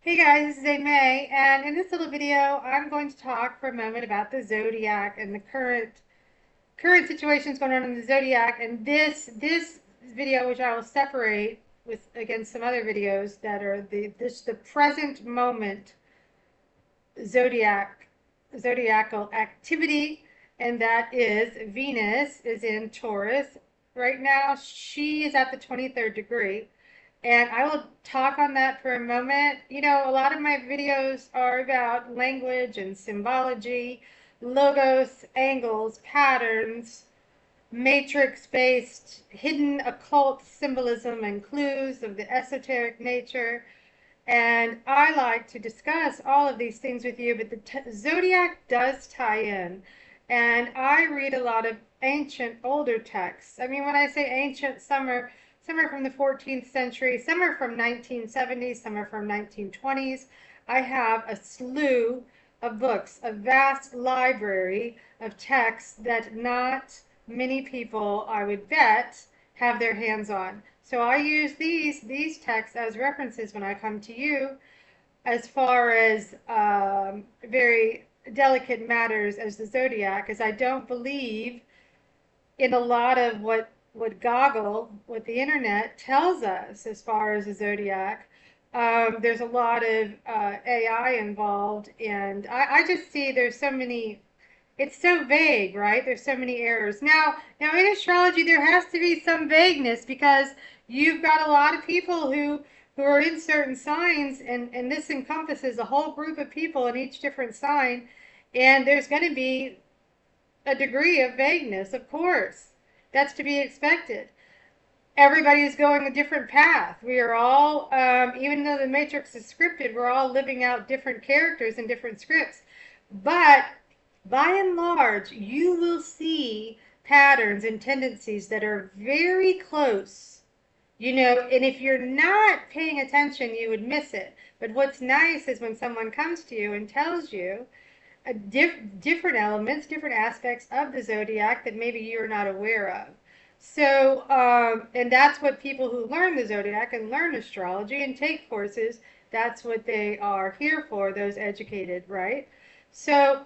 Hey guys, this is Amay, and in this little video, I'm going to talk for a moment about the zodiac and the current situations going on in the zodiac. And this video, which I will separate with against some other videos that are the present moment zodiac zodiacal activity, and that is Venus is in Taurus right now. She is at the 23rd degree. And I will talk on that for a moment. You know, a lot of my videos are about language and symbology, logos, angles, patterns, matrix-based hidden occult symbolism and clues of the esoteric nature. And I like to discuss all of these things with you, but the zodiac does tie in. And I read a lot of ancient, older texts. I mean, when I say ancient, some are from the 14th century, some are from 1970s, some are from 1920s. I have a slew of books, a vast library of texts that not many people, I would bet, have their hands on. So I use these texts as references when I come to you as far as very delicate matters as the zodiac, as I don't believe in a lot of what the internet tells us as far as the zodiac. There's a lot of AI involved, and I just see there's so many, it's so vague, right? There's so many errors. Now in astrology, there has to be some vagueness because you've got a lot of people who are in certain signs, and this encompasses a whole group of people in each different sign, and there's going to be a degree of vagueness, of course. That's to be expected. Everybody is going a different path. We are all, even though the matrix is scripted, we're all living out different characters in different scripts. But by and large, you will see patterns and tendencies that are very close. You know, and if you're not paying attention, you would miss it. But what's nice is when someone comes to you and tells you different elements, different aspects of the zodiac that maybe you're not aware of. So, and that's what people who learn the zodiac and learn astrology and take courses, that's what they are here for, those educated, right? So,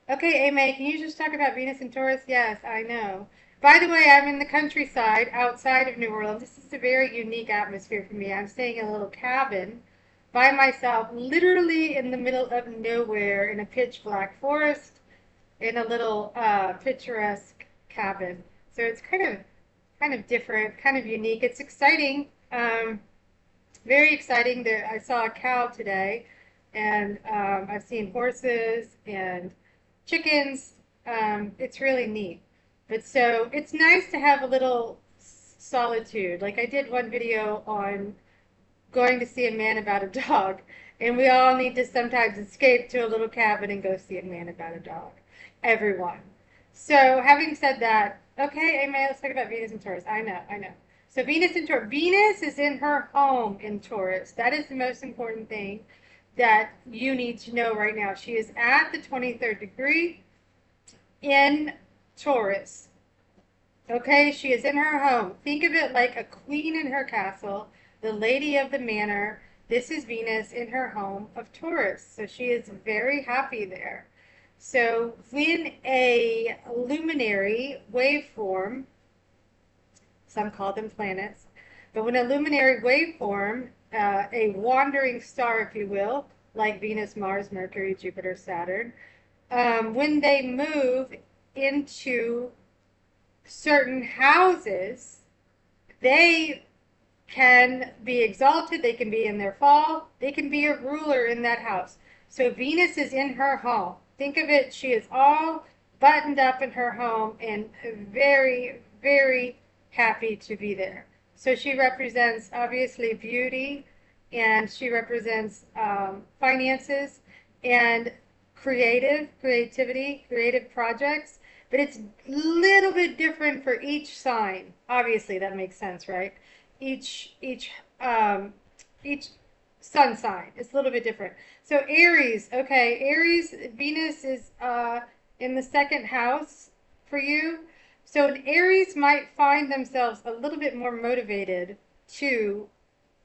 okay, Amy, can you just talk about Venus and Taurus? Yes, I know. By the way, I'm in the countryside outside of New Orleans. This is a very unique atmosphere for me. I'm staying in a little cabin by myself, literally in the middle of nowhere in a pitch black forest in a little picturesque cabin. So it's kind of different, kind of unique. It's exciting, very exciting. There, I saw a cow today, and I've seen horses and chickens. It's really neat. But so it's nice to have a little solitude. Like I did one video on going to see a man about a dog, and we all need to sometimes escape to a little cabin and go see a man about a dog. Everyone. So having said that, okay, Amy, let's talk about Venus and Taurus. I know, I know. So Venus and Taurus. Venus is in her home in Taurus. That is the most important thing that you need to know right now. She is at the 23rd degree in Taurus. Okay, she is in her home. Think of it like a queen in her castle, the lady of the manor. This is Venus in her home of Taurus. So she is very happy there. So when a luminary waveform, some call them planets, but when a luminary waveform, a wandering star, if you will, like Venus, Mars, Mercury, Jupiter, Saturn, when they move into certain houses, they can be exalted, they can be in their fall, they can be a ruler in that house. So Venus is in her home. Think of it, she is all buttoned up in her home and very, very happy to be there. So she represents obviously beauty, and she represents finances and creativity, creative projects. But it's a little bit different for each sign. Obviously, that makes sense, right? Each each um, each sun sign is a little bit different. So Aries, okay, Aries, Venus is in the second house for you. So an Aries might find themselves a little bit more motivated to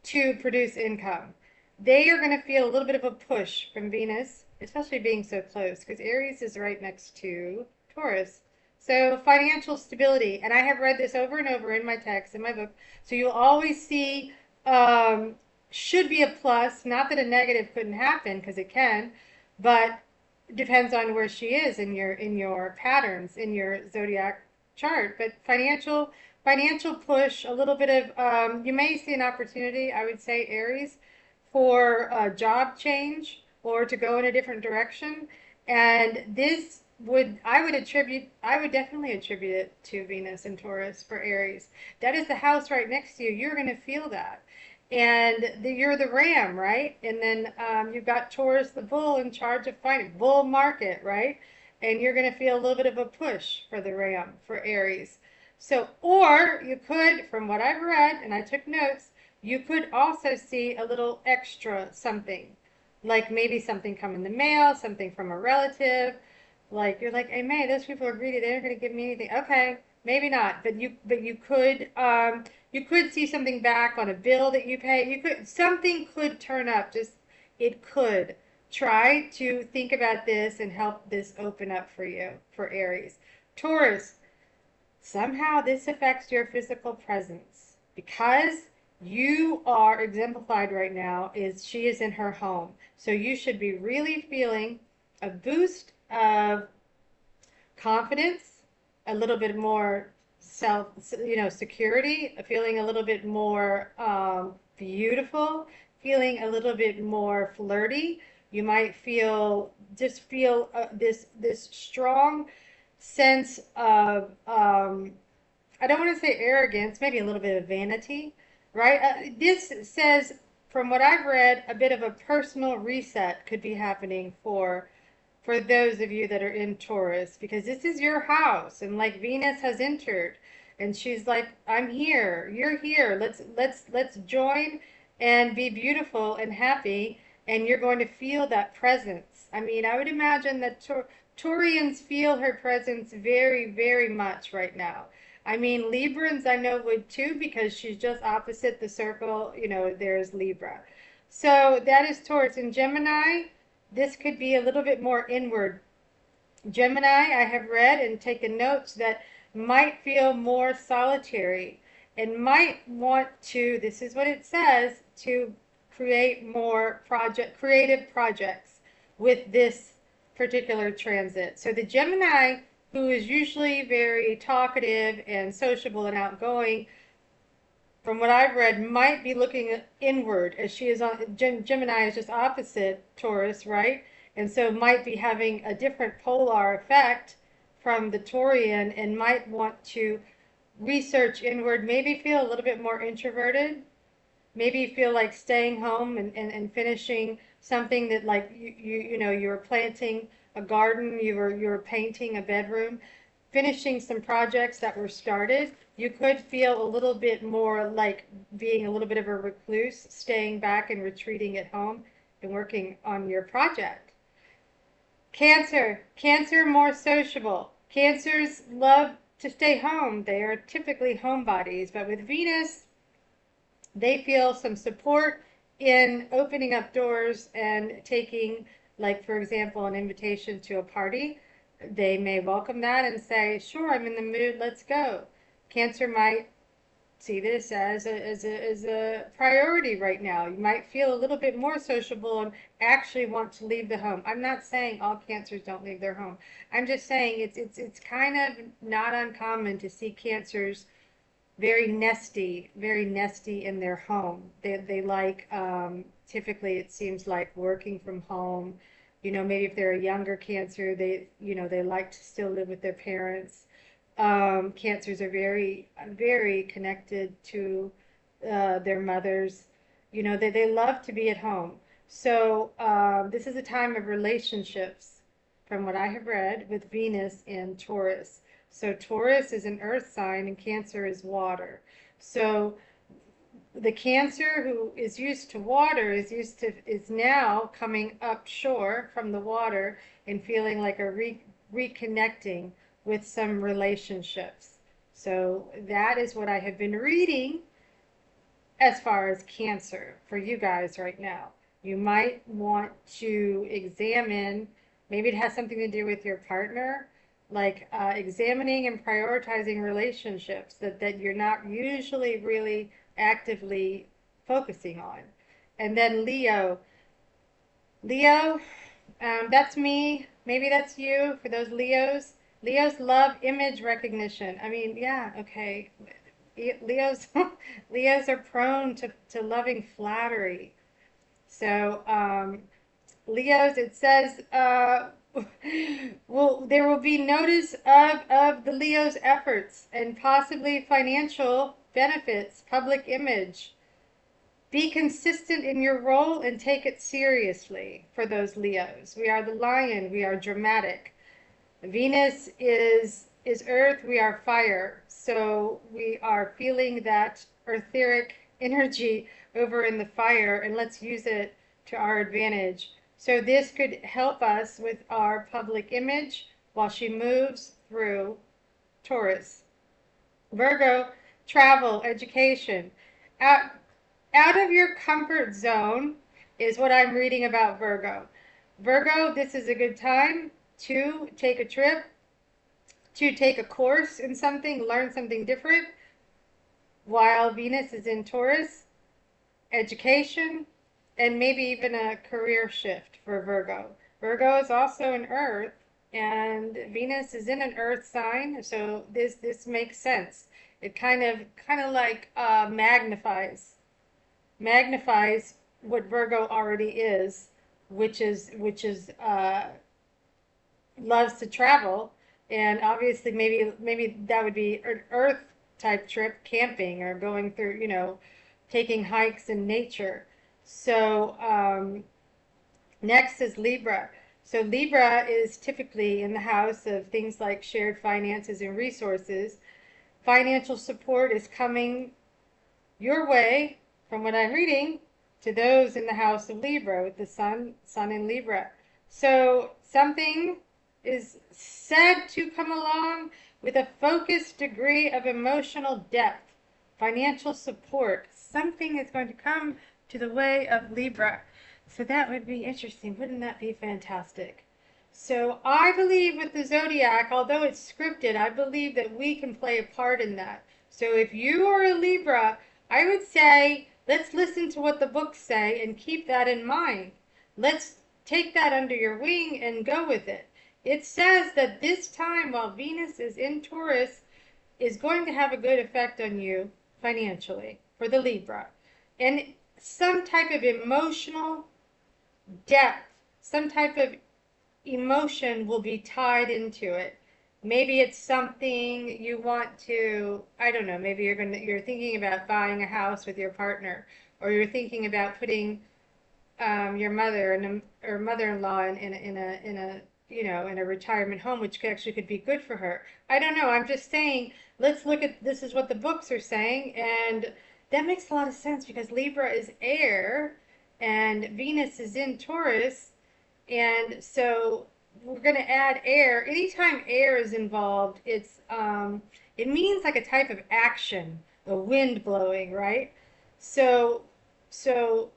to produce income. they are going to feel a little bit of a push from Venus, especially being so close, because Aries is right next to Taurus. So financial stability, and I have read this over and over in my text, in my book. So you'll always see um, should be a plus. Not that a negative couldn't happen, because it can, but depends on where she is in your patterns in your zodiac chart. But financial push, a little bit of you may see an opportunity. I would say Aries for a job change or to go in a different direction. And this I would definitely attribute it to Venus and Taurus for Aries. That is the house right next to you. You're going to feel that. And you're the ram, right? And then you've got Taurus, the bull, in charge of finding bull market, right? And you're going to feel a little bit of a push for the ram, for Aries. So, or you could, from what I've read, and I took notes, you could also see a little extra something, like maybe something come in the mail, something from a relative. Like you're like, hey May, those people are greedy. They're not going to give me anything. Okay, maybe not, but you could see something back on a bill that you pay. You could something could turn up. Just it could. Try to think about this and help this open up for you for Aries. Taurus, somehow this affects your physical presence because you are exemplified right now is she is in her home. So you should be really feeling a boost of confidence, a little bit more self, security, feeling a little bit more beautiful, feeling a little bit more flirty. You might feel this strong sense of I don't want to say arrogance, maybe a little bit of vanity, right? This says, from what I've read, a bit of a personal reset could be happening for those of you that are in Taurus, because this is your house, and like Venus has entered, and she's like, "I'm here, you're here. Let's join and be beautiful and happy." And you're going to feel that presence. I mean, I would imagine that Taurians feel her presence very, very much right now. I mean, Librans I know would too, because she's just opposite the circle. There's Libra. So that is Taurus. In Gemini, this could be a little bit more inward. Gemini, I have read and taken notes that might feel more solitary and might want to, this is what it says, to create more creative projects with this particular transit. So the Gemini, who is usually very talkative and sociable and outgoing, from what I've read, might be looking inward as she is on. Gemini is just opposite Taurus, right? And so might be having a different polar effect from the Taurian and might want to research inward, maybe feel a little bit more introverted, maybe feel like staying home and finishing something that, like, you were planting a garden, you were painting a bedroom, finishing some projects that were started. You could feel a little bit more like being a little bit of a recluse, staying back and retreating at home and working on your project. Cancer more sociable. Cancers love to stay home. They are typically homebodies, but with Venus, they feel some support in opening up doors and taking, like, for example, an invitation to a party. They may welcome that and say, sure, I'm in the mood, let's go. Cancer might see this as a priority right now. You might feel a little bit more sociable and actually want to leave the home. I'm not saying all Cancers don't leave their home. I'm just saying it's kind of not uncommon to see Cancers very nesty in their home. They like, typically it seems like working from home. Maybe if they're a younger Cancer, they like to still live with their parents. Cancers are very, very connected to their mothers. They love to be at home. So this is a time of relationships, from what I have read, with Venus in Taurus. So Taurus is an earth sign and Cancer is water. So the Cancer who is used to water is now coming up shore from the water and feeling like reconnecting with some relationships. So that is what I have been reading as far as Cancer for you guys right now. You might want to examine, maybe it has something to do with your partner, like examining and prioritizing relationships that you're not usually really actively focusing on. And then Leo, that's me. Maybe that's you for those Leos. Leos love image recognition. I mean, yeah, okay. Leos Leos are prone to loving flattery. So, Leos, it says, there will be notice of the Leo's efforts and possibly financial benefits, public image. Be consistent in your role and take it seriously for those Leos. We are the lion, we are dramatic. Venus is earth, we are fire. So we are feeling that etheric energy over in the fire, and let's use it to our advantage. So this could help us with our public image while she moves through Taurus. Virgo, travel, education. Out, out of your comfort zone is what I'm reading about Virgo. Virgo, this is a good time to take a trip, to take a course in something, learn something different, while Venus is in Taurus, education, and maybe even a career shift for Virgo. Virgo is also an earth, and Venus is in an earth sign, so this makes sense. It kind of like magnifies what Virgo already is, which is loves to travel, and obviously maybe that would be an earth type trip, camping or going through, taking hikes in nature. So next is Libra. So Libra is typically in the house of things like shared finances and resources. Financial support is coming your way, from what I'm reading, to those in the house of Libra with the sun in Libra. So something is said to come along with a focused degree of emotional depth, financial support. Something is going to come to the way of Libra. So that would be interesting. Wouldn't that be fantastic? So I believe with the zodiac, although it's scripted, I believe that we can play a part in that. So if you are a Libra, I would say let's listen to what the books say and keep that in mind. Let's take that under your wing and go with it. It says that this time while Venus is in Taurus is going to have a good effect on you financially for the Libra. And some type of emotional depth, some type of emotion will be tied into it. Maybe it's something you want to, I don't know, maybe you're thinking about buying a house with your partner, or you're thinking about putting your mother or mother-in-law in a retirement home, which actually could be good for her. I don't know. I'm just saying, let's look at this is what the books are saying, and that makes a lot of sense because Libra is air and Venus is in Taurus, and so we're going to add air. Anytime air is involved, it means like a type of action, the wind blowing, right? So so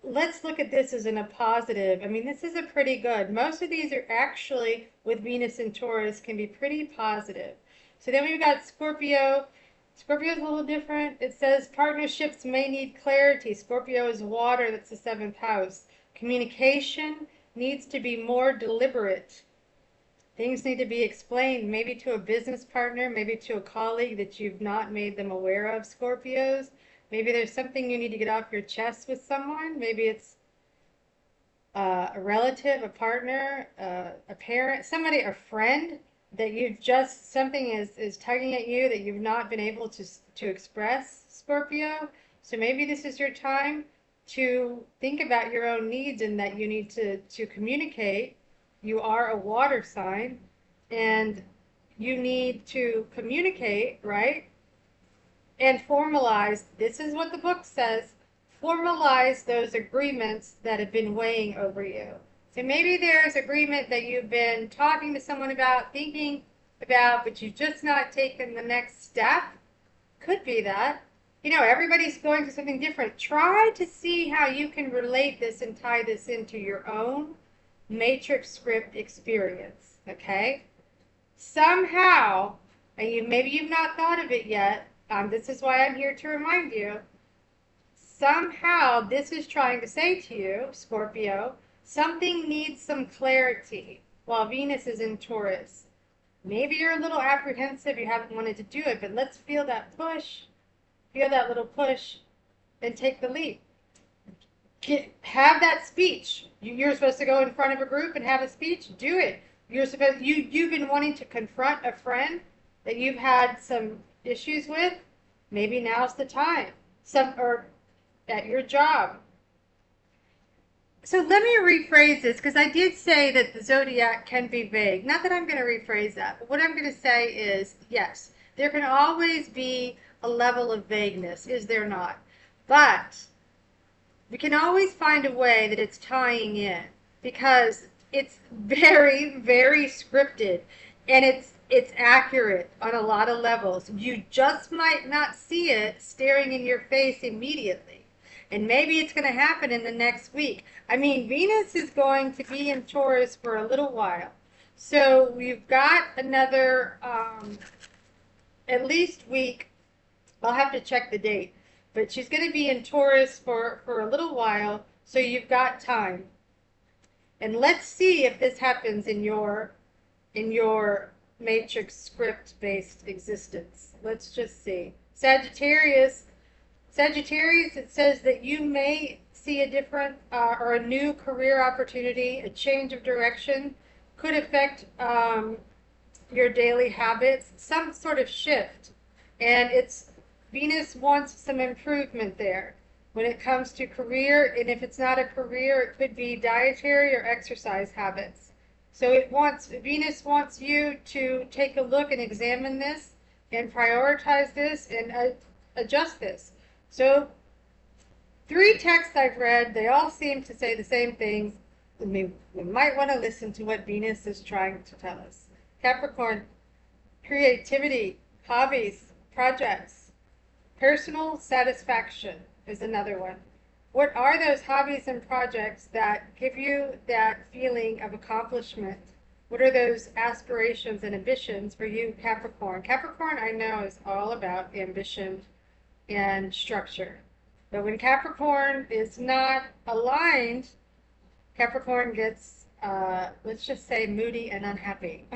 let's look at this as in a positive. I mean, this is a pretty good. Most of these are actually with Venus and Taurus can be pretty positive. So then we've got Scorpio. Scorpio is a little different. It says partnerships may need clarity. Scorpio is water, that's the seventh house. Communication needs to be more deliberate. Things need to be explained, maybe to a business partner, maybe to a colleague that you've not made them aware of, Scorpios. Maybe there's something you need to get off your chest with someone. Maybe it's a relative, a partner, a parent, somebody, a friend that you've just, something is tugging at you that you've not been able to express, Scorpio. So maybe this is your time to think about your own needs and that you need to communicate. You are a water sign and you need to communicate, right? And formalize, this is what the book says, formalize those agreements that have been weighing over you. So maybe there's agreement that you've been talking to someone about, thinking about, but you've just not taken the next step. Could be that. You know, everybody's going through something different. Try to see how you can relate this and tie this into your own matrix script experience, okay? Somehow, and maybe you've not thought of it yet, this is why I'm here to remind you, somehow this is trying to say to you, Scorpio, something needs some clarity while Venus is in Taurus. Maybe you're a little apprehensive, you haven't wanted to do it, but let's feel that push. Feel that little push and take the leap. Have that speech. You're supposed to go in front of a group and have a speech. Do it. You've been wanting to confront a friend that you've had some issues with. Maybe now's the time. Or at your job. So let me rephrase this, because I did say that the zodiac can be vague. Not that I'm going to rephrase that, but what I'm going to say is, yes, there can always be a level of vagueness, is there not? But we can always find a way that it's tying in, because it's very, very scripted, and it's accurate on a lot of levels. You just might not see it staring in your face immediately. And maybe it's going to happen in the next week. I mean, Venus is going to be in Taurus for a little while. So we've got another at least week. I'll have to check the date. But she's going to be in Taurus for a little while. So you've got time. And let's see if this happens in your matrix script-based existence. Let's just see. Sagittarius, it says that you may see a different or a new career opportunity, a change of direction, could affect your daily habits, some sort of shift. And Venus wants some improvement there when it comes to career. And if it's not a career, it could be dietary or exercise habits. So Venus wants you to take a look and examine this and prioritize this and adjust this. So 3 texts I've read, they all seem to say the same things. We might want to listen to what Venus is trying to tell us. Capricorn, creativity, hobbies, projects, personal satisfaction is another one. What are those hobbies and projects that give you that feeling of accomplishment? What are those aspirations and ambitions for you, Capricorn? Capricorn, I know, is all about ambition and structure. But when Capricorn is not aligned, Capricorn gets, let's just say, moody and unhappy.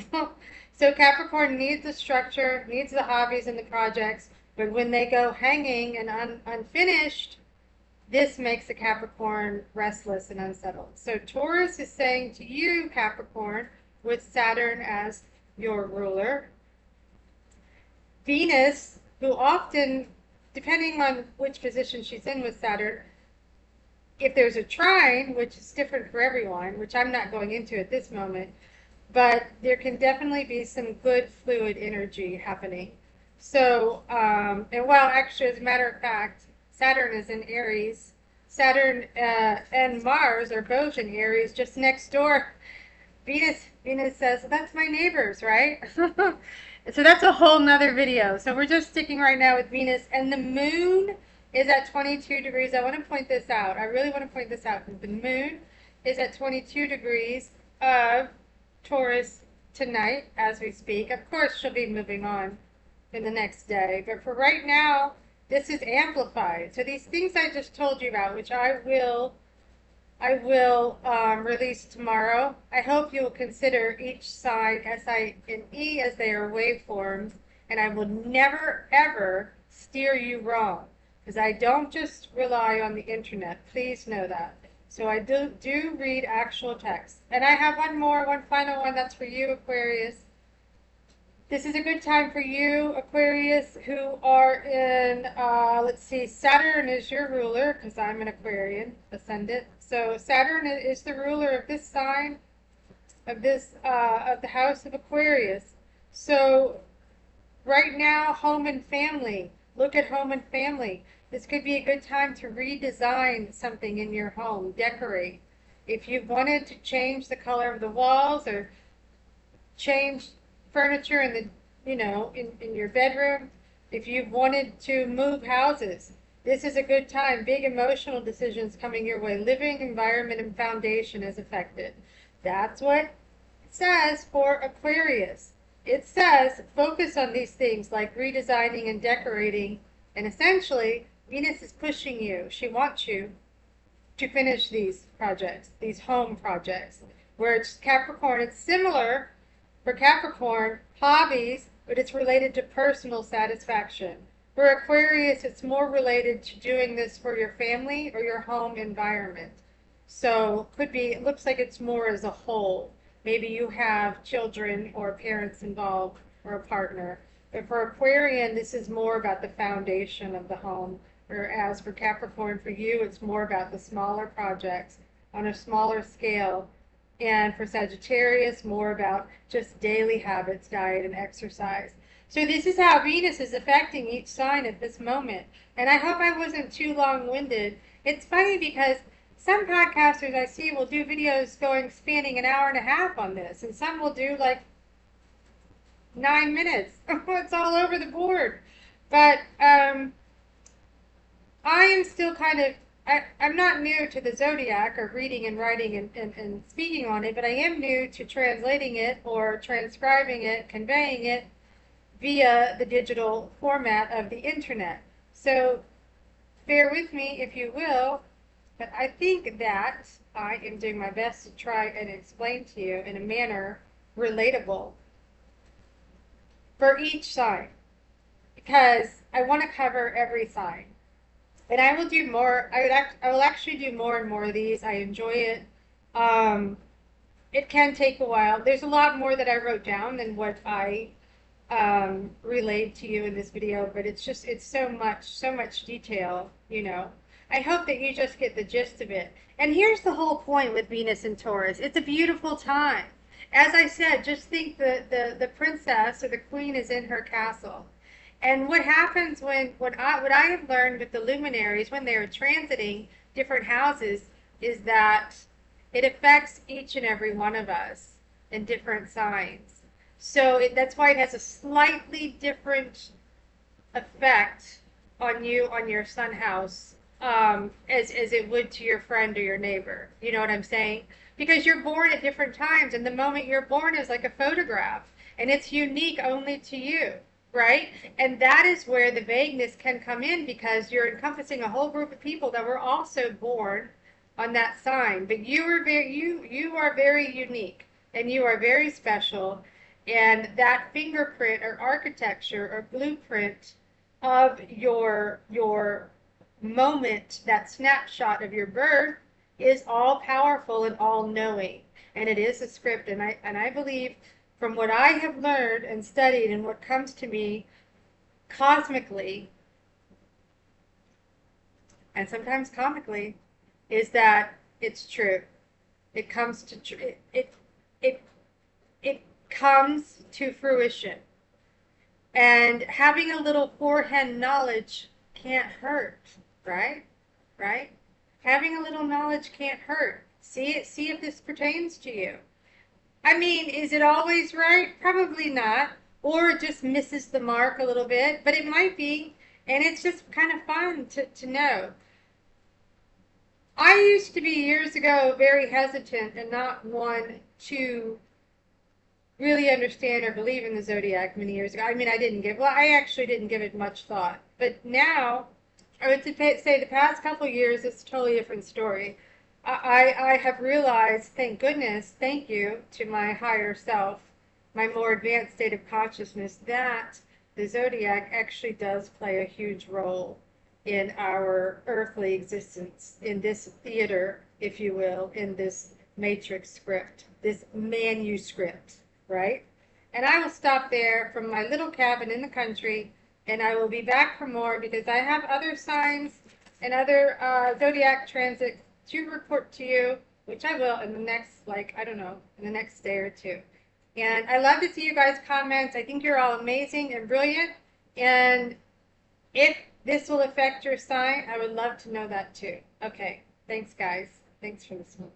So Capricorn needs the structure, needs the hobbies and the projects, but when they go hanging and unfinished, this makes a Capricorn restless and unsettled. So Taurus is saying to you, Capricorn, with Saturn as your ruler, Venus, who often, depending on which position she's in with Saturn, if there's a trine, which is different for everyone, which I'm not going into at this moment, but there can definitely be some good fluid energy happening. So, and well, actually, as a matter of fact, Saturn is in Aries. Saturn and Mars are both in Aries, just next door. Venus says, well, that's my neighbors, right? So that's a whole nother video. So we're just sticking right now with Venus, and the moon is at 22 degrees. I want to point this out. I really want to point this out, because the moon is at 22 degrees of Taurus tonight as we speak. Of course, she'll be moving on in the next day, but for right now, this is amplified. So these things I just told you about, which I will release tomorrow. I hope you will consider each sign, SINE, as they are waveforms, and I will never, ever steer you wrong, because I don't just rely on the internet. Please know that. So I do read actual text. And I have one final one that's for you, Aquarius. This is a good time for you, Aquarius, who are in, let's see, Saturn is your ruler, because I'm an Aquarian ascendant. So Saturn is the ruler of this sign, of the house of Aquarius. So right now, home and family. Look at home and family. This could be a good time to redesign something in your home, decorate. If you've wanted to change the color of the walls or change furniture in the, in your bedroom, If you've wanted to move houses, this is a good time. Big emotional decisions coming your way. Living environment and foundation is affected. That's what it says for Aquarius. It says focus on these things like redesigning and decorating. And essentially, Venus is pushing you. She wants you to finish these projects, these home projects. Where it's Capricorn, it's similar for Capricorn, hobbies, but it's related to personal satisfaction. For Aquarius, it's more related to doing this for your family or your home environment. So could be, it looks like it's more as a whole. Maybe you have children or parents involved or a partner. But for Aquarian, this is more about the foundation of the home. Whereas for Capricorn, for you, it's more about the smaller projects on a smaller scale. And for Sagittarius, more about just daily habits, diet, and exercise. So this is how Venus is affecting each sign at this moment. And I hope I wasn't too long-winded. It's funny because some podcasters I see will do videos spanning an hour and a half on this, and some will do like 9 minutes. It's all over the board. But I am still I'm not new to the zodiac or reading and writing and speaking on it, but I am new to translating it or transcribing it, conveying it via the digital format of the internet. So bear with me if you will, but I think that I am doing my best to try and explain to you in a manner relatable for each sign, because I want to cover every sign. And I will do more. I will actually do more and more of these. I enjoy it. It can take a while. There's a lot more that I wrote down than what I relayed to you in this video, but it's so much detail, you know. I hope that you just get the gist of it. And here's the whole point with Venus and Taurus. It's a beautiful time. As I said, just think the princess or the queen is in her castle. And what happens what I have learned with the luminaries when they're transiting different houses is that it affects each and every one of us in different signs. So that's why it has a slightly different effect on you, on your sun house, as it would to your friend or your neighbor. You know what I'm saying? Because you're born at different times, and the moment you're born is like a photograph, and it's unique only to you. Right? And that is where the vagueness can come in, because you're encompassing a whole group of people that were also born on that sign. But you are very unique, and you are very special. And that fingerprint or architecture or blueprint of your moment, that snapshot of your birth, is all powerful and all knowing. And it is a script. And I believe, from what I have learned and studied and what comes to me cosmically and sometimes comically, is that it's true. It comes to it comes to fruition. And having a little forehand knowledge can't hurt, right? Right? Having a little knowledge can't hurt. See if this pertains to you. I mean, is it always right? Probably not. Or it just misses the mark a little bit, but it might be. And it's just kind of fun to know. I used to be years ago very hesitant and not one to really understand or believe in the zodiac many years ago. I mean, I actually didn't give it much thought. But now, I would say the past couple of years, it's a totally different story. I have realized, thank goodness, thank you to my higher self, my more advanced state of consciousness, that the zodiac actually does play a huge role in our earthly existence, in this theater, if you will, in this matrix script, this manuscript, right? And I will stop there from my little cabin in the country, and I will be back for more, because I have other signs and other zodiac transits to report to you, which I will in the next, in the next day or two. And I love to see you guys' comments. I think you're all amazing and brilliant. And if this will affect your sign, I would love to know that too. Okay, thanks guys. Thanks for listening.